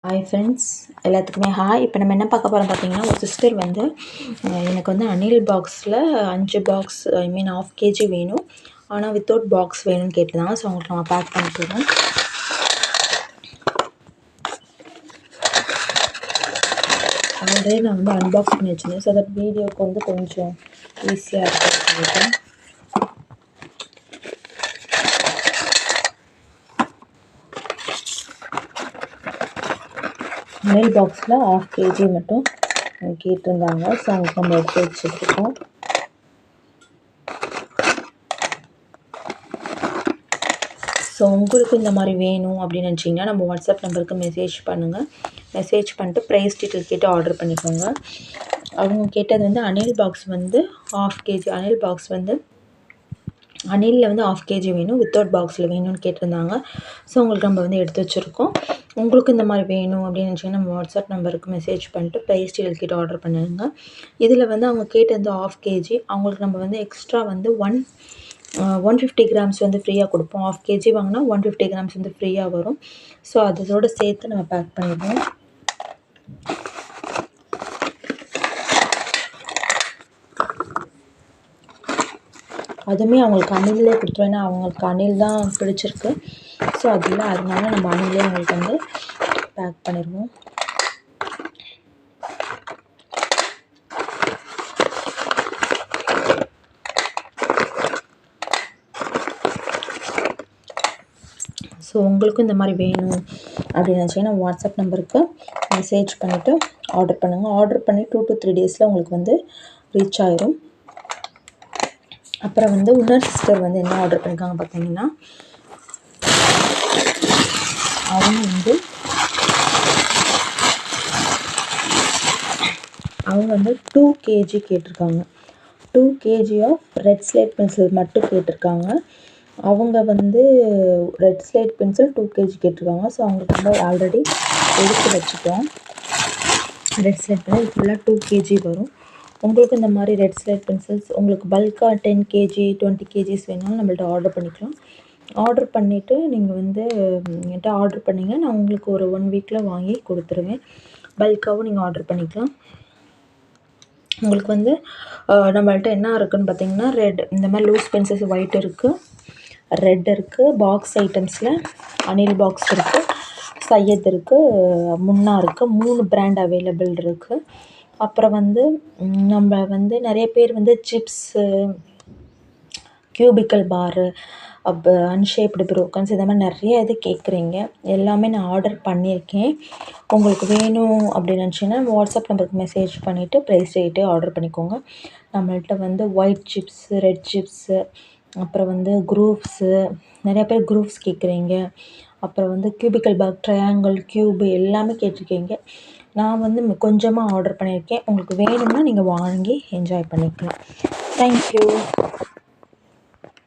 Hi friends, எல்லாத்துக்குமே hi. இப்போ நம்ம என்ன பார்க்க போகிறோம் பார்த்தீங்கன்னா, ஒரு சிஸ்டர் வந்து எனக்கு வந்து அனில் பாக்ஸில் 5 பாக்ஸ் ½ கேஜி வேணும், ஆனால் வித்தவுட் பாக்ஸ் வேணும்னு கேட்டிருந்தாங்க. ஸோ அவங்களுக்கு நம்ம பேக் பண்ணிட்டுருக்கோம். ஆல்ரெடி நான் வந்து அன்பாக்ஸ் பண்ணி வச்சுருந்தேன். ஸோ தட் வீடியோவுக்கு வந்து கொஞ்சம் ஈஸியாக இருக்கும் சொல்லிட்டு. அனில் பாக்ஸில் ½ கேஜி மட்டும் கேட்டிருந்தாங்க. ஸோ அவங்களுக்கு நம்ம எடுத்து வச்சுருக்கோம். ஸோ உங்களுக்கு இந்த மாதிரி வேணும் அப்படின்னு நினச்சிங்கன்னா நம்ம வாட்ஸ்அப் நம்பருக்கு மெசேஜ் பண்ணுங்கள். மெசேஜ் பண்ணிட்டு ப்ரைஸ் டீட்டெயில் கேட்டு ஆர்டர் பண்ணிக்கோங்க. அவங்க கேட்டது வந்து அனில் பாக்ஸ் வந்து ½ கேஜி. அனில் பாக்ஸ் வந்து அனிலில் வந்து ½ கேஜி வேணும், வித்தவுட் பாக்ஸில் வேணும்னு கேட்டிருந்தாங்க. ஸோ உங்களுக்கு நம்ம வந்து எடுத்து வச்சுருக்கோம். உங்களுக்கு இந்த மாதிரி வேணும் அப்படின்னு நினச்சிங்கன்னா நம்ம வாட்ஸ்அப் நம்பருக்கு மெசேஜ் பண்ணிட்டு ப்ரைஸ் டீட்டெயில் கேட்டு ஆர்டர் பண்ணுங்க. இதில் வந்து அவங்க கேட்டது ½ கேஜி. அவங்களுக்கு நம்ம வந்து எக்ஸ்ட்ரா வந்து 150 கிராம்ஸ் வந்து ஃப்ரீயாக கொடுப்போம். ½ கேஜி வாங்கினா 150 கிராம்ஸ் வந்து ஃப்ரீயாக வரும். ஸோ அதோடு சேர்த்து நம்ம பேக் பண்ணிடுவோம். அதுவுமே அவங்களுக்கு அணிலே கொடுத்துருவோம். ஏன்னா அவங்களுக்கு அணில் தான் பிடிச்சிருக்கு. ஸோ அதனால நம்ம அணிலே அவங்களுக்கு வந்து பேக் பண்ணிடுவோம். ஸோ உங்களுக்கும் இந்த மாதிரி வேணும் அப்படின்னு நினச்சிங்கன்னா வாட்ஸ்அப் நம்பருக்கு மெசேஜ் பண்ணிவிட்டு ஆர்டர் பண்ணுங்கள். ஆர்டர் பண்ணி 2 to 3 டேஸில் உங்களுக்கு வந்து ரீச் ஆயிரும். அப்புறம் வந்து இன்னொரு சிஸ்டர் வந்து என்ன ஆர்டர் பண்ணியிருக்காங்க பார்த்தீங்கன்னா, அவங்க வந்து 2 கேஜி கேட்டிருக்காங்க. 2 KG of red slate pencil மட்டும் கேட்டிருக்காங்க. அவங்க வந்து ரெட் ஸ்லேட் பென்சில் 2 கேஜி கேட்டிருக்காங்க. ஸோ அவங்களுக்கு வந்து ஆல்ரெடி எடுத்து வச்சுட்டோம். ரெட் ஸ்லேட் பென்சில் ஃபுல்லாக 2 கேஜி வரும். உங்களுக்கு இந்த மாதிரி ரெட் ஸ்லேட் பென்சில்ஸ் உங்களுக்கு பல்காக 10 கேஜி 20 கேஜிஸ் வேணாலும் நம்மள்ட்ட ஆர்டர் பண்ணிக்கலாம். ஆர்டர் பண்ணிவிட்டு நீங்கள் வந்து என்கிட்ட ஆர்டர் பண்ணிங்கன்னா நான் உங்களுக்கு ஒரு 1 வீக்கில் வாங்கி கொடுத்துருவேன். பல்காகவும் நீங்கள் ஆர்டர் பண்ணிக்கலாம். உங்களுக்கு வந்து நம்மள்ட்ட என்ன இருக்குதுன்னு பார்த்தீங்கன்னா, இந்த மாதிரி லூஸ் பென்சில்ஸ் ஒயிட் இருக்குது, ரெட் இருக்குது, பாக்ஸ் ஐட்டம்ஸில் அனில் பாக்ஸ் இருக்குது, சையத் இருக்குது, முன்னா இருக்குது. 3 பிராண்ட் அவைலபிள் இருக்குது. அப்புறம் வந்து நம்ம வந்து நிறைய பேர் வந்து சிப்ஸு, கியூபிக்கல் பாரு, அன்ஷேப்டு ப்ரோக்கன்ஸ் இந்த மாதிரி நிறைய இது கேட்குறீங்க. எல்லாமே நான் ஆர்டர் பண்ணியிருக்கேன். உங்களுக்கு வேணும் அப்படின்னு நினச்சிங்கன்னா வாட்ஸ்அப் நம்பருக்கு மெசேஜ் பண்ணிவிட்டு ப்ரைஸ் ரேட்டு ஆர்டர் பண்ணிக்கோங்க. நம்மள்ட்ட வந்து ஒயிட் சிப்ஸு, ரெட் சிப்ஸு, அப்புறம் வந்து குரூப்ஸு, நிறையா பேர் குரூப்ஸ் கேட்குறீங்க. அப்புறம் வந்து கியூபிக்கல் பார், ட்ரையாங்கிள், க்யூபு எல்லாமே கேட்டிருக்கீங்க. நான் வந்து கொஞ்சமாக ஆர்டர் பண்ணியிருக்கேன். உங்களுக்கு வேணும்னா நீங்கள் வாங்கி என்ஜாய் பண்ணிக்கலாம். தேங்க்யூ.